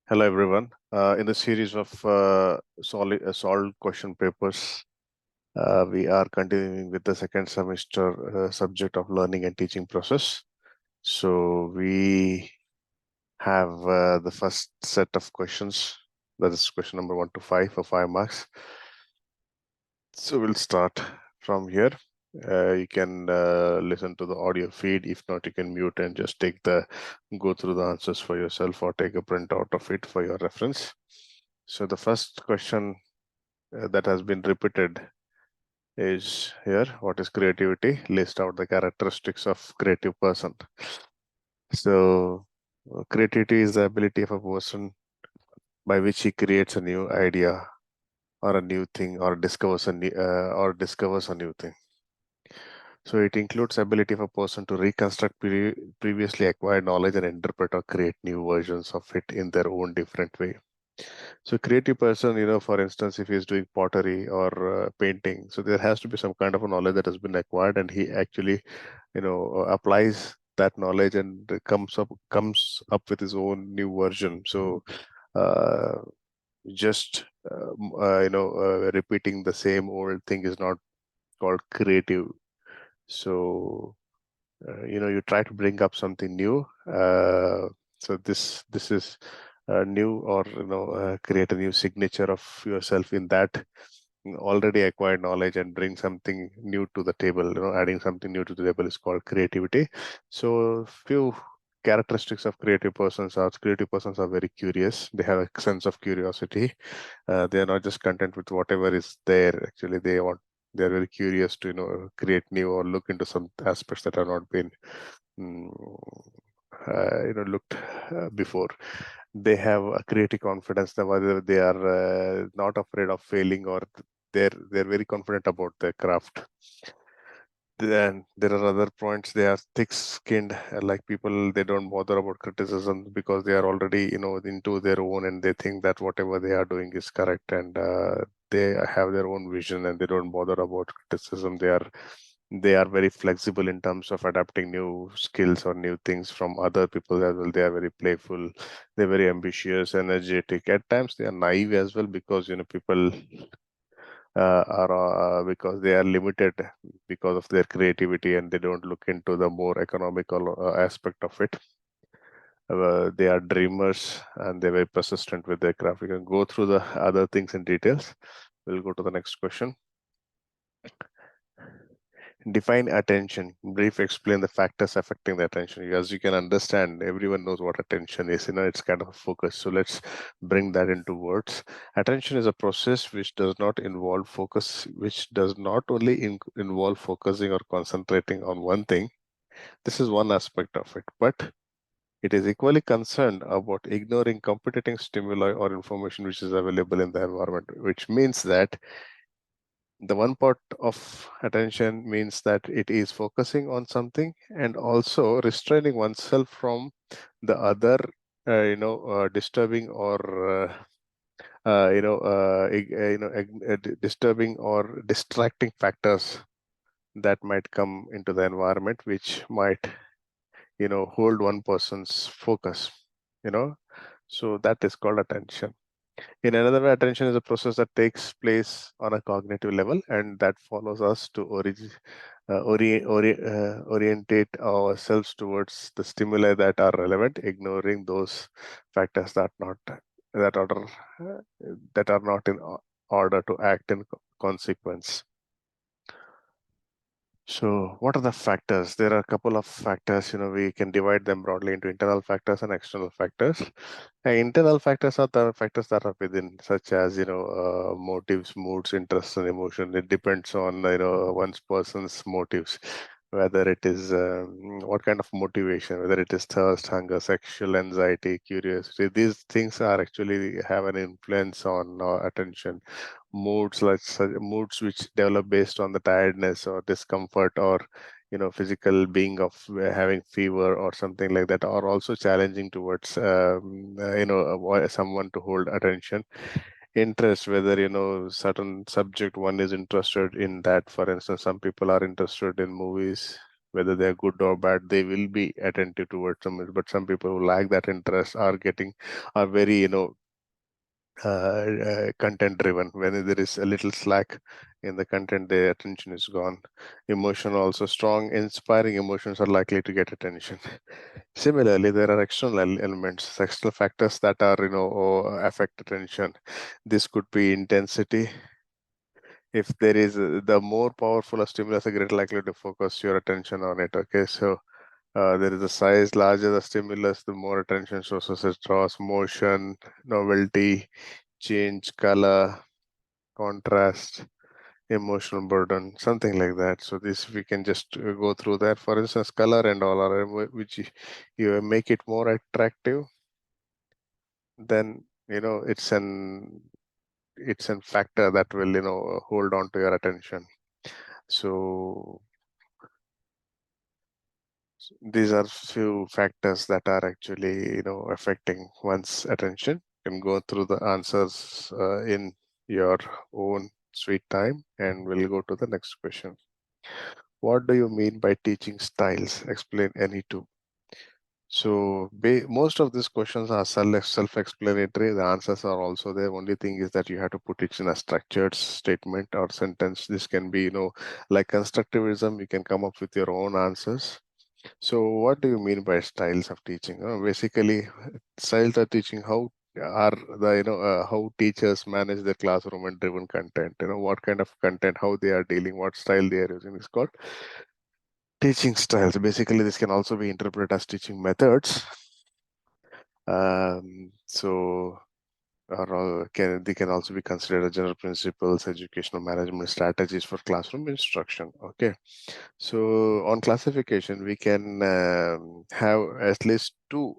Hello, everyone. In the series of solved question papers, we are continuing with the second semester subject of learning and teaching process. So we have the first set of questions. That is question number 1 to 5 for 5 marks. So we'll start from here. You can listen to the audio feed. If not, you can mute and just go through the answers for yourself or take a printout of it for your reference. So the first question that has been repeated is here. What is creativity? List out the characteristics of creative person. So creativity is the ability of a person by which he creates a new idea or a new thing or discovers a new thing. So it includes ability of a person to reconstruct previously acquired knowledge and interpret or create new versions of it in their own different way. So creative person, for instance, if he's doing pottery or painting, so there has to be some kind of a knowledge that has been acquired, and he actually, applies that knowledge and comes up with his own new version. So uh, just repeating the same old thing is not called creative. So you try to bring up something new. So this is new, or create a new signature of yourself in that already acquired knowledge and bring something new to the table. Adding something new to the table is called creativity. So few characteristics of creative persons are very curious. They have a sense of curiosity. They are not just content with whatever is there. Actually, they're very curious to create new or look into some aspects that have not been mm, looked before. They have a creative confidence that whether they are not afraid of failing, or they're very confident about their craft. Then there are other points. They are thick-skinned, like people. They don't bother about criticism because they are already, into their own, and they think that whatever they are doing is correct, and they have their own vision, and they don't bother about criticism. They are very flexible in terms of adapting new skills or new things from other people as well. They are very playful. They're very ambitious, energetic. At times, they are naive as well, because people are because they are limited because of their creativity, and they don't look into the more economical aspect of it. They are dreamers, and they're very persistent with their craft. We can go through the other things in details. We'll go to the next question. Define attention. Brief explain the factors affecting the attention. As you can understand, everyone knows what attention is. It's kind of a focus. So let's bring that into words. Attention is a process which does not involve focus, which does not only involve focusing or concentrating on one thing. This is one aspect of it, but it is equally concerned about ignoring competing stimuli or information which is available in the environment, which means that the one part of attention means that it is focusing on something and also restraining oneself from the other, disturbing or disturbing or distracting factors that might come into the environment, which might hold one person's focus. So that is called attention. In another way, attention is a process that takes place on a cognitive level, and that follows us to orientate ourselves towards the stimuli that are relevant, ignoring those factors that are uh, that are not in order to act in consequence. So what are the factors? There are a couple of factors. We can divide them broadly into internal factors and external factors. Internal factors are the factors that are within, such as motives, moods, interests, and emotion. It depends on one's person's motives, whether it is what kind of motivation, whether it is thirst, hunger, sexual anxiety, curiosity. These things are actually have an influence on attention. Moods which develop based on the tiredness or discomfort, or physical being of having fever or something like that, are also challenging towards someone to hold attention. Interest, whether certain subject one is interested in that. For instance, some people are interested in movies, whether they're good or bad, they will be attentive towards them. But some people who lack that interest are very, content driven. When there is a little slack in the content, their attention is gone. Emotion also strong, inspiring emotions are likely to get attention. Similarly, there are external elements, external factors that are, affect attention. This could be intensity. If there is the more powerful a stimulus, the greater likely to focus your attention on it. Okay, so there is a size, larger the stimulus, the more attention sources it draws. Motion, novelty, change, color, contrast, emotional burden, something like that. So this we can just go through that. For instance, color and all are which you make it more attractive, then it's an factor that will hold on to your attention. So these are few factors that are actually affecting one's attention. You can go through the answers in your own sweet time, and we'll go to the next question. What do you mean by teaching styles? Explain any two. So most of these questions are self-explanatory. The answers are also there. Only thing is that you have to put it in a structured statement or sentence. This can be, like constructivism, you can come up with your own answers. So what do you mean by styles of teaching? Basically, styles of teaching, how are the, how teachers manage their classroom and driven content, what kind of content, how they are dealing, what style they are using is called teaching styles. Basically, this can also be interpreted as teaching methods. So they can also be considered as general principles, educational management strategies for classroom instruction. Okay, so on classification, we can have at least two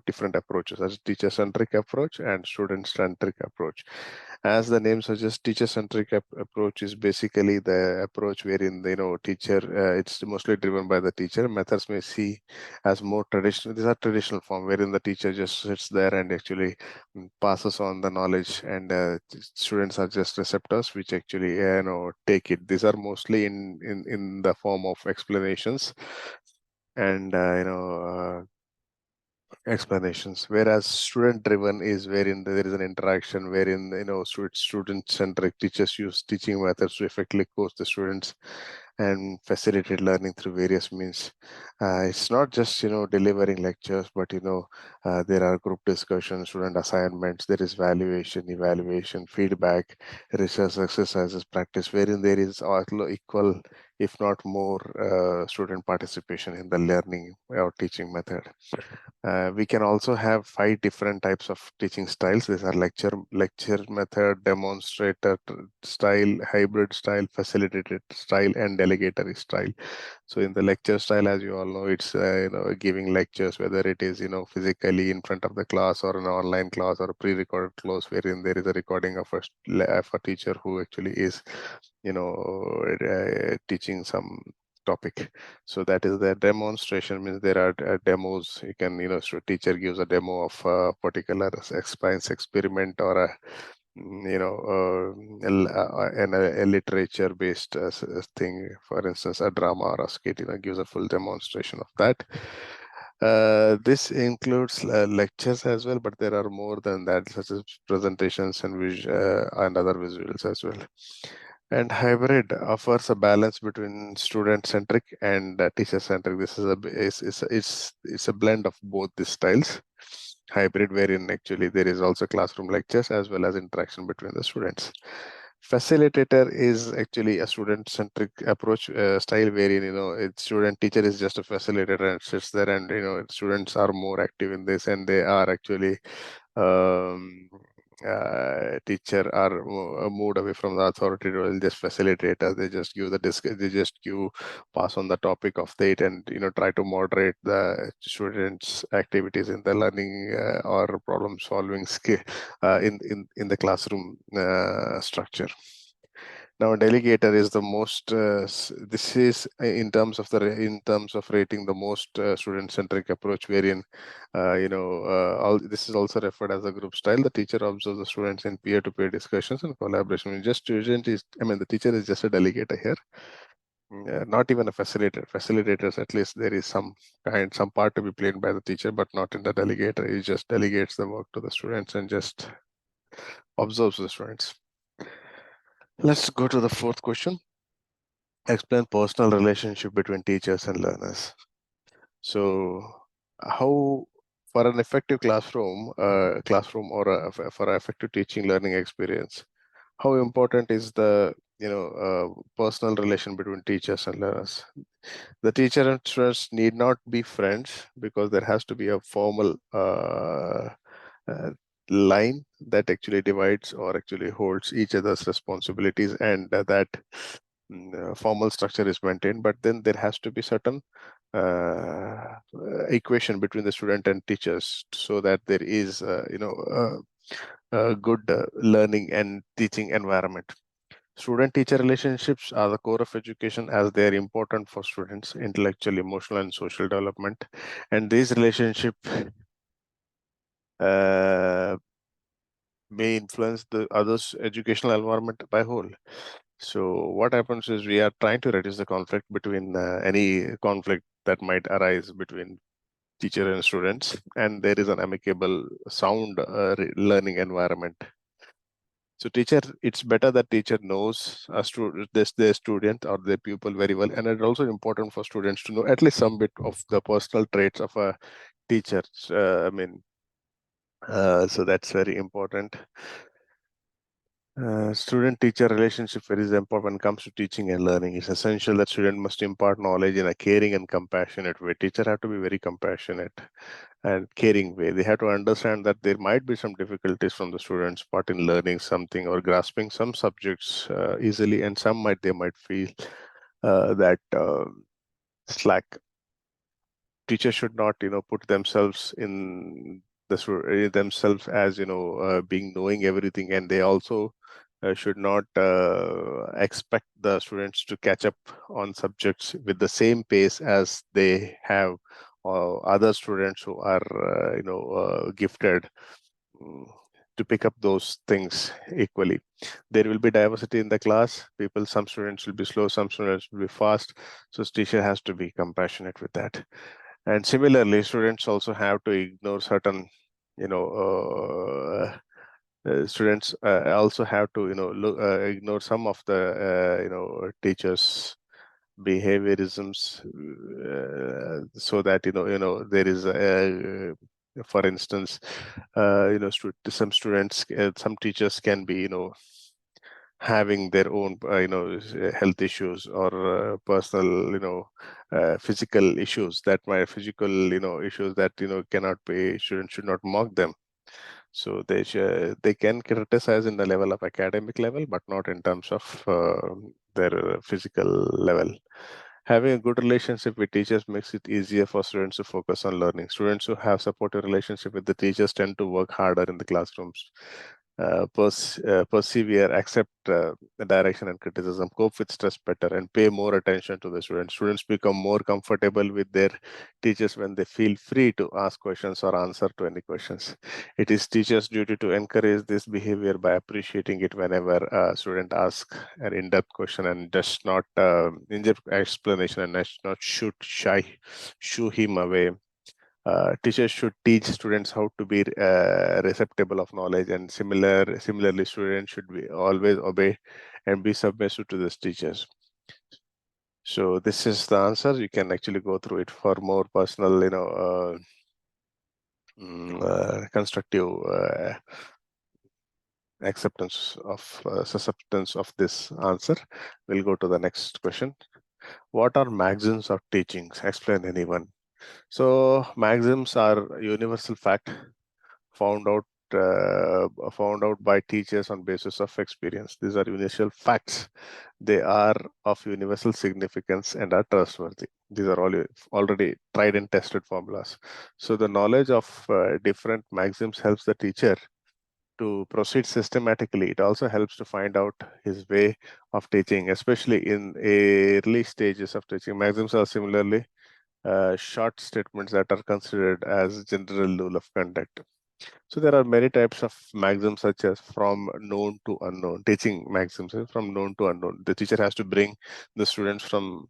different approaches, as teacher-centric approach and student-centric approach. As the name suggests, teacher-centric approach is basically the approach wherein teacher, it's mostly driven by the teacher. Methods may see as more traditional. These are traditional form wherein the teacher just sits there and actually passes on the knowledge, and students are just receptors which actually take it. These are mostly in the form of explanations and explanations, whereas student driven is wherein there is an interaction, wherein student centric teachers use teaching methods to effectively coach the students and facilitate learning through various means. It's not just delivering lectures, but there are group discussions, student assignments, there is valuation, evaluation, feedback, research exercises, practice, wherein there is also equal, if not more, student participation in the learning or teaching method. We can also have 5 different types of teaching styles. These are lecture method, demonstrator style, hybrid style, facilitated style, and delegatory style. So in the lecture style, as you all know, it's giving lectures, whether it is physically in front of the class or an online class or a pre-recorded class, wherein there is a recording of a teacher who actually is teaching some topic. So that is the demonstration, means there are demos. You can so teacher gives a demo of a particular science experiment or a a literature based thing, for instance a drama or a skit, gives a full demonstration of that. This includes lectures as well, but there are more than that, such as presentations and other visuals as well. And hybrid offers a balance between student-centric and teacher-centric. This is a blend of both these styles. Hybrid, wherein actually there is also classroom lectures as well as interaction between the students. Facilitator is actually a student-centric approach style, wherein student teacher is just a facilitator and sits there, and students are more active in this, and they are actually um, teacher are moved away from the authority role, just facilitators. They just give pass on the topic of the it, and try to moderate the students activities in the learning or problem solving skill in the classroom structure. Now, delegator is the most. This is in terms of rating the most student-centric approach, wherein this is also referred as a group style. The teacher observes the students in peer-to-peer discussions and collaboration. The teacher is just a delegator here. not even a facilitator. Facilitators, at least there is some part to be played by the teacher, but not in the delegator. He just delegates the work to the students and just observes the students. Let's go to the fourth question. Explain personal relationship between teachers and learners. So, how for an effective classroom or for an effective teaching learning experience, how important is the personal relation between teachers and learners? The teacher and students need not be friends because there has to be a formal uh, line that actually divides or actually holds each other's responsibilities, and that formal structure is maintained. But then there has to be certain equation between the student and teachers, so that there is a good learning and teaching environment. Student-teacher relationships are the core of education, as they are important for students' intellectual, emotional, and social development. And these relationships may influence the others' educational environment by whole. So what happens is we are trying to reduce the conflict between any conflict that might arise between teacher and students, and there is an amicable, sound learning environment. So teacher, it's better that teacher knows their student or their pupil very well, and it's also important for students to know at least some bit of the personal traits of a teacher. So that's very important. Student-teacher relationship is important when it comes to teaching and learning. It's essential that student must impart knowledge in a caring and compassionate way. Teacher have to be very compassionate and caring way. They have to understand that there might be some difficulties from the students' part in learning something or grasping some subjects easily, and they might feel that slack. Teachers should not, put themselves in themselves as being knowing everything, and they also should not expect the students to catch up on subjects with the same pace as they have other students who are gifted to pick up those things equally. There will be diversity in the class. Some students will be slow, some students will be fast. So teacher has to be compassionate with that. And similarly, students also have to ignore certain, students also have to, ignore some of the, teachers' behaviorisms, so that there is for instance, some students, some teachers can be, having their own health issues or personal physical issues that my physical issues that cannot be, students should not mock them. So they can criticize in the level of academic level, but not in terms of their physical level. Having a good relationship with teachers makes it easier for students to focus on learning. Students who have supportive relationship with the teachers tend to work harder in the classrooms, persevere, accept the direction and criticism, cope with stress better, and pay more attention to the students. Students become more comfortable with their teachers when they feel free to ask questions or answer to any questions. It is teachers' duty to encourage this behavior by appreciating it whenever a student asks an in-depth question, and just not in-depth explanation, and not shoo him away. Teachers should teach students how to be receptible of knowledge, and similarly, students should be always obey and be submissive to these teachers. So this is the answer. You can actually go through it for more personal, constructive susceptance of this answer. We'll go to the next question. What are maxims of teachings? Explain, anyone. So maxims are universal fact found out by teachers on basis of experience. These are universal facts. They are of universal significance and are trustworthy. These are all already tried and tested formulas. So the knowledge of different maxims helps the teacher to proceed systematically. It also helps to find out his way of teaching, especially in early stages of teaching. Maxims are similarly short statements that are considered as general rule of conduct. So there are many types of maxims, such as from known to unknown, teaching maxims, from known to unknown. The teacher has to bring the students from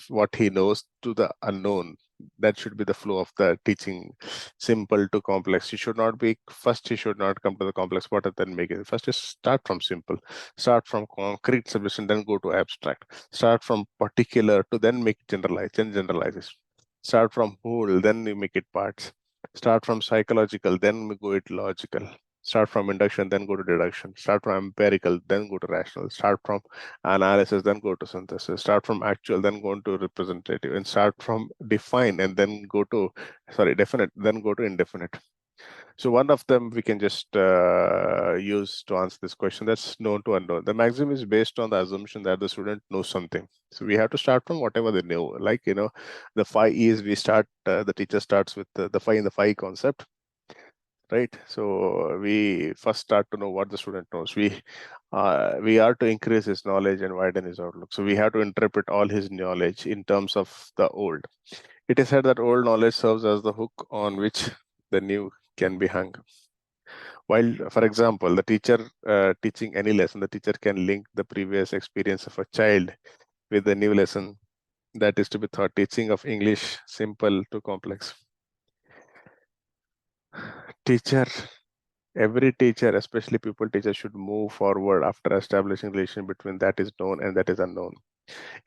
what he knows to the unknown. That should be the flow of the teaching, simple to complex. He should not be first. He should not come to the complex part and then make it. First is start from simple, start from concrete solution, then go to abstract. Start from particular to then make it generalized, then generalizes. Start from whole, then you make it parts. Start from psychological, then we go it logical. Start from induction, then go to deduction. Start from empirical, then go to rational. Start from analysis, then go to synthesis. Start from actual, then go into representative. And start from define, and then go to, sorry, definite, then go to indefinite. So one of them we can just use to answer this question. That's known to unknown. The maxim is based on the assumption that the student knows something. So we have to start from whatever they know. Like, the 5 E's, we start, the teacher starts with the 5 in the 5 concept, right? So we first start to know what the student knows. We are to increase his knowledge and widen his outlook. So we have to interpret all his knowledge in terms of the old. It is said that old knowledge serves as the hook on which the new can be hung. While, for example, the teacher teaching any lesson, the teacher can link the previous experience of a child with the new lesson that is to be taught. Teaching of English, simple to complex. Every teacher, especially pupil teacher, should move forward after establishing relation between that is known and that is unknown.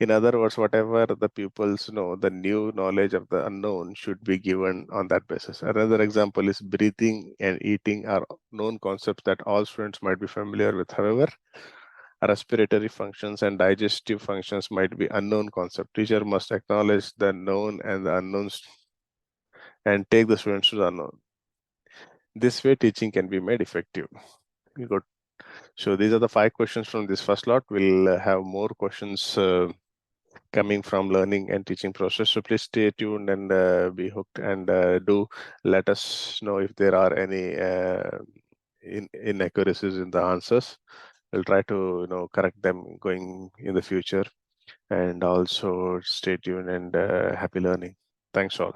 In other words, whatever the pupils know, the new knowledge of the unknown should be given on that basis. Another example is breathing and eating are known concepts that all students might be familiar with. However, respiratory functions and digestive functions might be unknown concepts. Teacher must acknowledge the known and the unknowns and take the students to the unknown. This way, teaching can be made effective. Good. So these are the 5 questions from this first lot. We'll have more questions coming from learning and teaching process. So please stay tuned and be hooked, and do let us know if there are any inaccuracies in the answers. We'll try to correct them going in the future. And also stay tuned and happy learning. Thanks all.